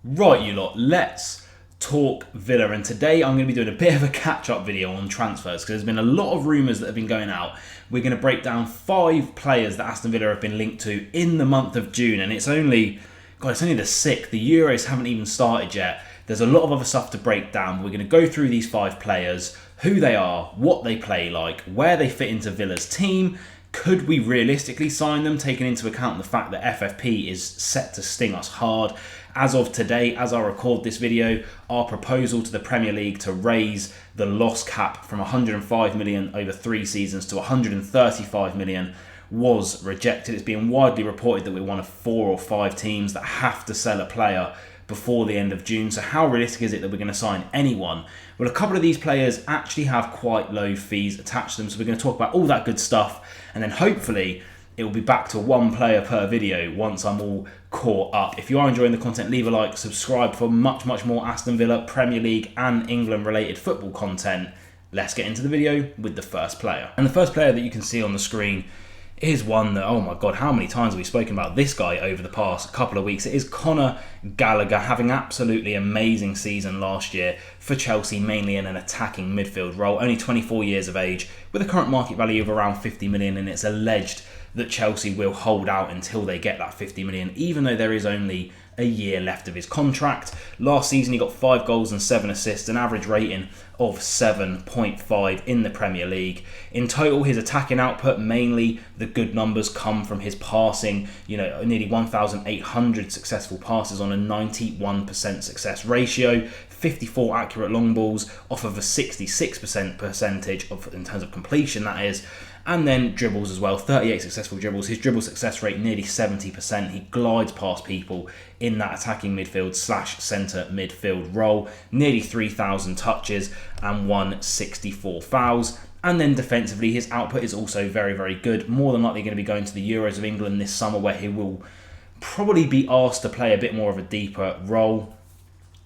Right, you lot, let's talk Villa. And today I'm going to be doing a bit of a catch-up video on transfers because there's been a lot of rumours that have been going out. We're going to break down 5 players that Aston Villa have been linked to in the month of June. And it's only the 6th. The Euros haven't even started yet. There's a lot of other stuff to break down. But we're going to go through these 5 players, who they are, what they play like, where they fit into Villa's team. Could we realistically sign them, taking into account the fact that FFP is set to sting us hard? As of today, as I record this video, our proposal to the Premier League to raise the loss cap from 105 million over 3 seasons to 135 million was rejected. It's been widely reported that we're one of 4 or 5 teams that have to sell a player before the end of June. So how realistic is it that we're going to sign anyone? Well, a couple of these players actually have quite low fees attached to them. So we're going to talk about all that good stuff. And then hopefully it will be back to 1 player per video once I'm all caught up. If you are enjoying the content, leave a like, subscribe for much more Aston Villa, Premier League and England related football content. Let's get into the video with the first player. And the first player that you can see on the screen is one that, oh my God, how many times have we spoken about this guy over the past couple of weeks? It is Conor Gallagher, having absolutely amazing season last year for Chelsea, mainly in an attacking midfield role. Only 24 years of age, with a current market value of around 50 million, and it's alleged that Chelsea will hold out until they get that 50 million, even though there is only a year left of his contract. Last season he got 5 goals and 7 assists, an average rating of 7.5 in the Premier League. In total, his attacking output, mainly the good numbers, come from his passing. Nearly 1,800 successful passes on a 91% success ratio, 54 accurate long balls off of a 66% percentage in terms of completion, that is. And then dribbles as well, 38 successful dribbles. His dribble success rate nearly 70%. He glides past people in that attacking midfield / centre midfield role. Nearly 3,000 touches and 164 fouls. And then defensively, his output is also very good. More than likely going to be going to the Euros of England this summer, where he will probably be asked to play a bit more of a deeper role.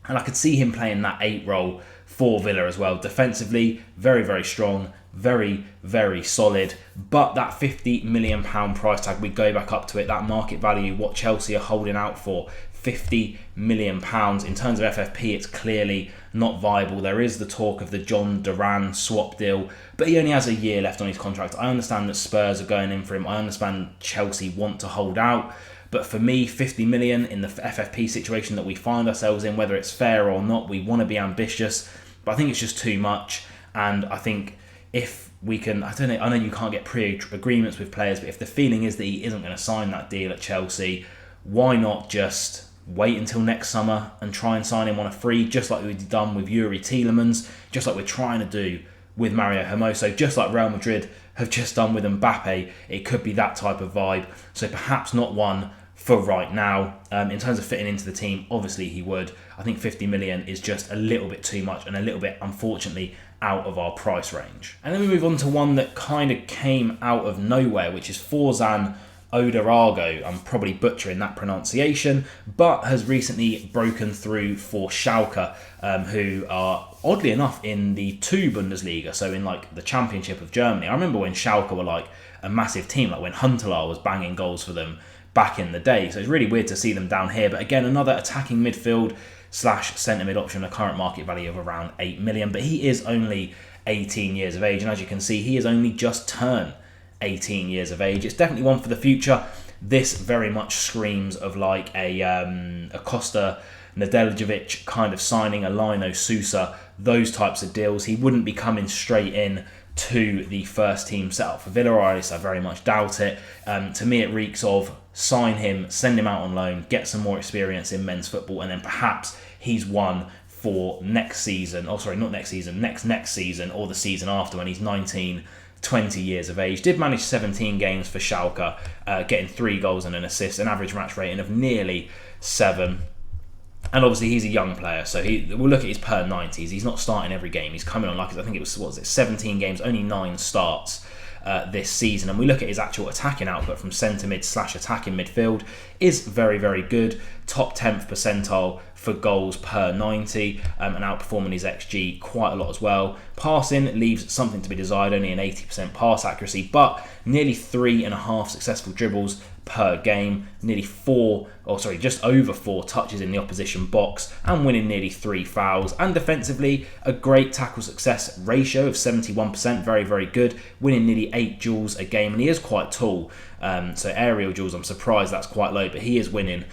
And I could see him playing that 8 role for Villa as well. Defensively, very strong, very solid. But that £50 million price tag, we go back up to it, that market value, what Chelsea are holding out for, £50 million. In terms of FFP, it's clearly not viable. There is the talk of the John Duran swap deal, but he only has a year left on his contract. I understand that Spurs are going in for him. I understand Chelsea want to hold out. But for me, 50 million in the FFP situation that we find ourselves in, whether it's fair or not, we want to be ambitious. But I think it's just too much. And I think if we can, I know you can't get pre-agreements with players, but if the feeling is that he isn't going to sign that deal at Chelsea, why not just wait until next summer and try and sign him on a free, just like we've done with Yuri Tielemans, just like we're trying to do with Mario Hermoso, just like Real Madrid have just done with Mbappe. It could be that type of vibe. So perhaps not one for right now. In terms of fitting into the team, obviously he would. I think 50 million is just a little bit too much and a little bit, unfortunately, out of our price range. And then we move on to one that kind of came out of nowhere, which is Forzan Odoro. I'm probably butchering that pronunciation, but has recently broken through for Schalke, who are oddly enough in the 2 Bundesliga, so in like the championship of Germany. I remember when Schalke were like a massive team, like when Huntelaar was banging goals for them back in the day. So it's really weird to see them down here. But again, another attacking midfield / centre mid option, a current market value of around 8 million. But he is only 18 years of age, and as you can see, he has only just turned 18 years of age. It's definitely one for the future. This very much screams of like a Costa Nedeljkovic kind of signing, a Lino Sousa, those types of deals. He wouldn't be coming straight in to the first team setup for Villa, or at least I very much doubt it. To me, it reeks of sign him, send him out on loan, get some more experience in men's football, and then perhaps he's one for next season. Oh, sorry, not next season, next season, or the season after when he's 19, 20 years of age. Did manage 17 games for Schalke, getting 3 goals and an assist, an average match rating of nearly 7. And obviously he's a young player, so we'll look at his per 90s. He's not starting every game. He's coming on, like I think it was, 17 games, only 9 starts this season. And we look at his actual attacking output from centre mid / attacking midfield is very good. Top 10th percentile for goals per 90, and outperforming his XG quite a lot as well. Passing leaves something to be desired, only an 80% pass accuracy, but nearly 3.5 successful dribbles per game, just over 4 touches in the opposition box, and winning nearly 3 fouls. And defensively, a great tackle success ratio of 71%, very, very good, winning nearly 8 duels a game, and he is quite tall. So aerial duels, I'm surprised that's quite low, but he is winning,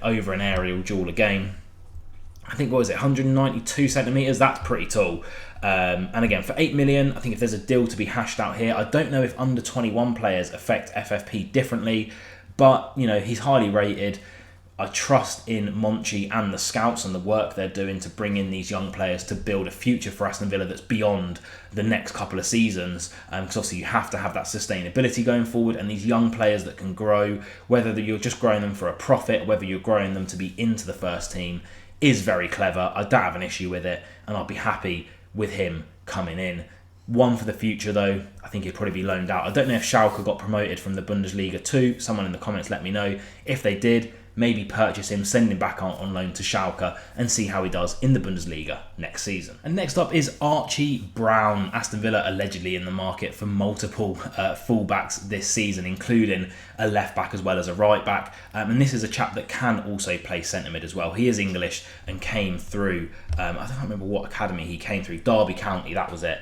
over an aerial duel a game. I think, 192 centimetres? That's pretty tall. And again, for 8 million, I think if there's a deal to be hashed out here, I don't know if under 21 players affect FFP differently, but, he's highly rated. I trust in Monchi and the scouts and the work they're doing to bring in these young players to build a future for Aston Villa that's beyond the next couple of seasons. Because obviously you have to have that sustainability going forward, and these young players that can grow, whether you're just growing them for a profit, whether you're growing them to be into the first team, is very clever. I don't have an issue with it, and I'll be happy with him coming in. One for the future, though, I think he'd probably be loaned out. I don't know if Schalke got promoted from the Bundesliga too. Someone in the comments let me know. If they did, maybe purchase him, send him back on loan to Schalke, and see how he does in the Bundesliga next season. And next up is Archie Brown. Aston Villa allegedly in the market for multiple fullbacks this season, including a left back as well as a right back. And this is a chap that can also play centre mid as well. He is English and came through, I don't remember what academy he came through, Derby County, that was it.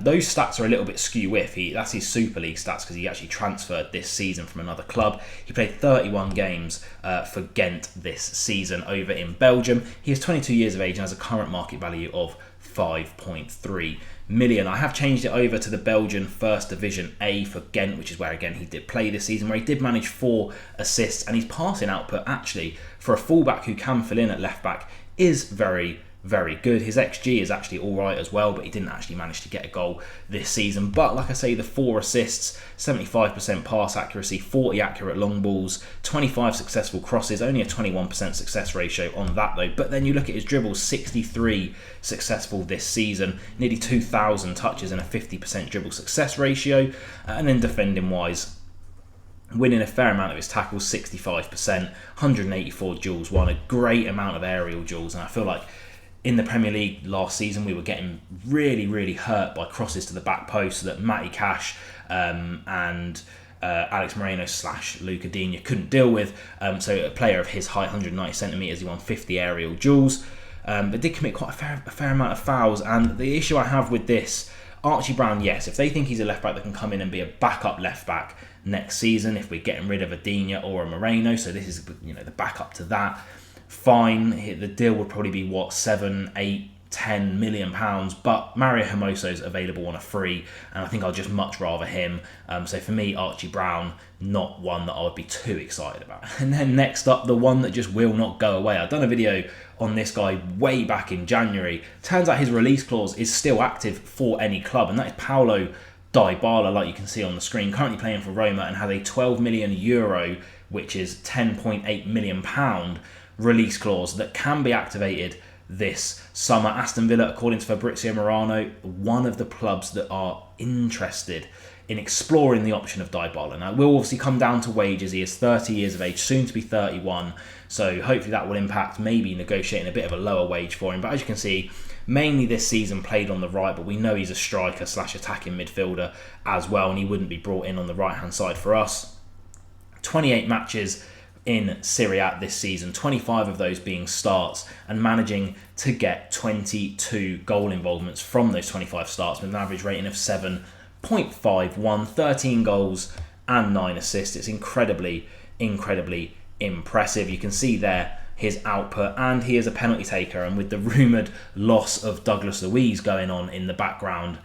Those stats are a little bit skew-iffy. That's his Super League stats because he actually transferred this season from another club. He played 31 games for Ghent this season over in Belgium. He is 22 years of age and has a current market value of 5.3 million. I have changed it over to the Belgian First Division A for Ghent, which is where again he did play this season, where he did manage 4 assists, and his passing output actually for a fullback who can fill in at left back is very, very good. His XG is actually alright as well, but he didn't actually manage to get a goal this season. But like I say, the 4 assists, 75% pass accuracy, 40 accurate long balls, 25 successful crosses, only a 21% success ratio on that though. But then you look at his dribbles, 63 successful this season, nearly 2,000 touches and a 50% dribble success ratio. And then defending wise, winning a fair amount of his tackles, 65%, 184 duels won, a great amount of aerial duels. And I feel like in the Premier League last season, we were getting really, really hurt by crosses to the back post that Matty Cash and Alex Moreno / Luca Digne couldn't deal with. So a player of his height, 190 centimetres, he won 50 aerial duels, but did commit quite a fair amount of fouls. And the issue I have with this, Archie Brown, yes, if they think he's a left back that can come in and be a backup left back next season, if we're getting rid of a Digne or a Moreno, so this is the backup to that, fine. The deal would probably be 7, 8, 10 million pounds, but Mario Hermoso's available on a free, and I think I'll just much rather him. So for me, Archie Brown, not one that I would be too excited about. And then next up, the one that just will not go away. I've done a video on this guy way back in January. Turns out his release clause is still active for any club, and that is Paulo Dybala, like you can see on the screen, currently playing for Roma and has a 12 million euro, which is 10.8 million pound release clause that can be activated this summer. Aston Villa, according to Fabrizio Morano, one of the clubs that are interested in exploring the option of Dybala. Now, it will obviously come down to wages. He is 30 years of age, soon to be 31, so hopefully that will impact maybe negotiating a bit of a lower wage for him. But as you can see, mainly this season played on the right, but we know he's a striker / attacking midfielder as well, and he wouldn't be brought in on the right-hand side for us. 28 matches in Serie A this season, 25 of those being starts, and managing to get 22 goal involvements from those 25 starts with an average rating of 7.51, 13 goals and 9 assists. It's incredibly, incredibly impressive. You can see there his output, and he is a penalty taker, and with the rumoured loss of Douglas Luiz going on in the background,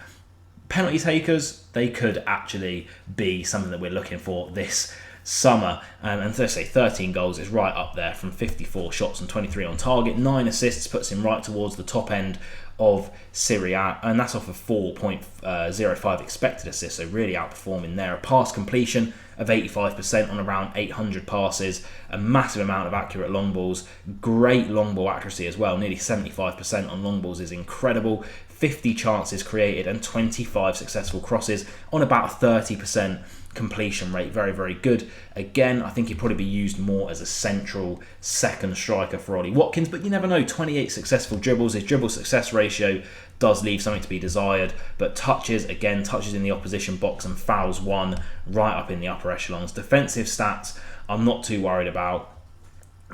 penalty takers, they could actually be something that we're looking for this summer. And to say 13 goals is right up there from 54 shots and 23 on target. 9 assists puts him right towards the top end of Serie A, and that's off of 4.05 expected assists, so really outperforming there. A pass completion of 85% on around 800 passes, a massive amount of accurate long balls, great long ball accuracy as well, nearly 75% on long balls is incredible. 50 chances created and 25 successful crosses on about a 30% completion rate. Very, very good. Again, I think he'd probably be used more as a central second striker for Ollie Watkins, but you never know. 28 successful dribbles. His dribble success ratio does leave something to be desired, but touches in the opposition box and fouls won right up in the upper echelons. Defensive stats, I'm not too worried about.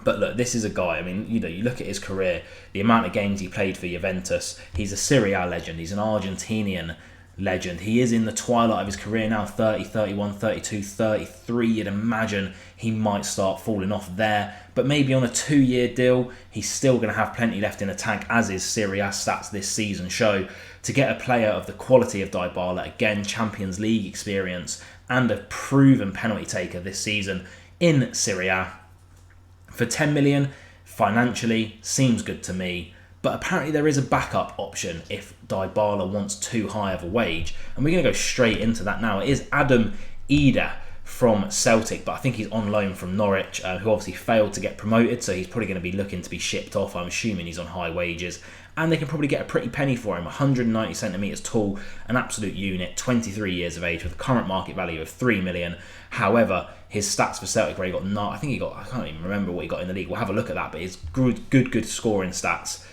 But look, this is a guy, I mean, you look at his career, the amount of games he played for Juventus, he's a Serie A legend, he's an Argentinian legend. He is in the twilight of his career now, 30, 31, 32, 33. You'd imagine he might start falling off there. But maybe on a 2-year deal, he's still going to have plenty left in the tank, as his Serie A stats this season show. To get a player of the quality of Dybala, again, Champions League experience, and a proven penalty taker this season in Serie A, for 10 million, financially, seems good to me. But apparently there is a backup option if Dybala wants too high of a wage. And we're going to go straight into that now. It is Idah from Celtic, but I think he's on loan from Norwich, who obviously failed to get promoted, so he's probably going to be looking to be shipped off. I'm assuming he's on high wages. And they can probably get a pretty penny for him. 190 centimetres tall, an absolute unit, 23 years of age, with a current market value of 3 million. However, his stats for Celtic, where he got, I can't even remember what he got in the league. We'll have a look at that, but his good scoring stats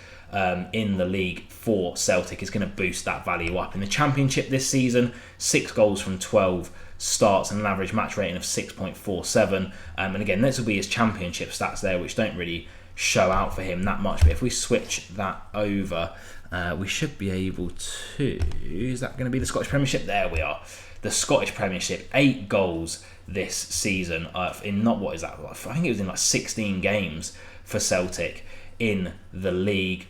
in the league for Celtic is going to boost that value up. In the Championship this season, 6 goals from 12 starts and an average match rating of 6.47. And again, this will be his Championship stats there, which don't really show out for him that much. But if we switch that over, we should be able to... Is that going to be the Scottish Premiership? There we are. The Scottish Premiership, 8 goals this season in I think it was in like 16 games for Celtic in the league.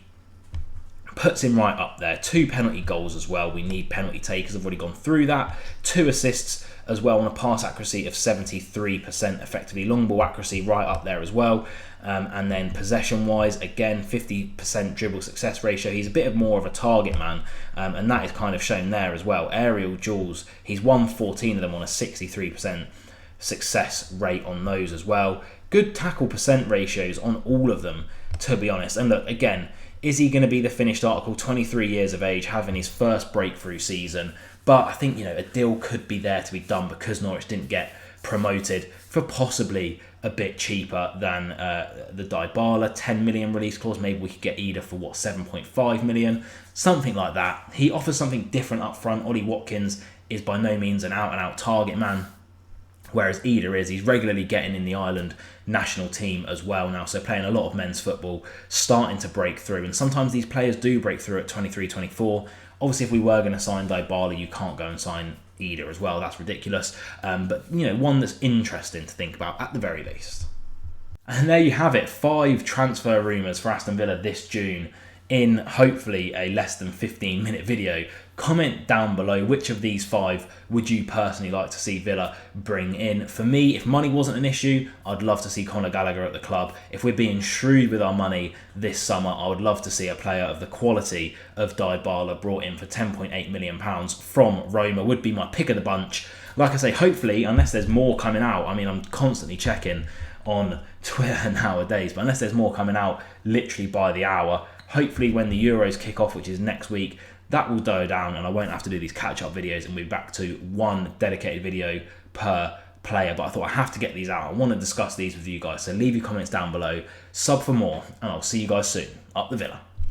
Puts him right up there. 2 penalty goals as well. We need penalty takers. I've already gone through that. 2 assists as well, on a pass accuracy of 73%, effectively long ball accuracy right up there as well. And then possession wise, again, 50% dribble success ratio. He's a bit more of a target man, and that is kind of shown there as well. Aerial duels, he's won 14 of them on a 63% success rate on those as well. Good tackle percent ratios on all of them, to be honest. And look, again, is he going to be the finished article? 23 years of age, having his first breakthrough season. But I think, a deal could be there to be done because Norwich didn't get promoted, for possibly a bit cheaper than the Dybala 10 million release clause. Maybe we could get Idah for 7.5 million, something like that. He offers something different up front. Ollie Watkins is by no means an out-and-out target man, whereas Idah is. He's regularly getting in the Ireland national team as well now, so playing a lot of men's football, starting to break through. And sometimes these players do break through at 23, 24. Obviously, if we were going to sign Dybala, you can't go and sign Idah as well. That's ridiculous. But, one that's interesting to think about at the very least. And there you have it. 5 transfer rumours for Aston Villa this June in hopefully a less than 15-minute video. Comment down below which of these 5 would you personally like to see Villa bring in. For me, if money wasn't an issue, I'd love to see Conor Gallagher at the club. If we're being shrewd with our money this summer, I would love to see a player of the quality of Dybala brought in for £10.8 million from Roma. Would be my pick of the bunch. Like I say, hopefully, unless there's more coming out, I mean, I'm constantly checking on Twitter nowadays, but unless there's more coming out literally by the hour, hopefully when the Euros kick off, which is next week, that will die down and I won't have to do these catch-up videos and we'll be back to 1 dedicated video per player. But I thought I have to get these out. I want to discuss these with you guys. So leave your comments down below, sub for more, and I'll see you guys soon. Up the Villa.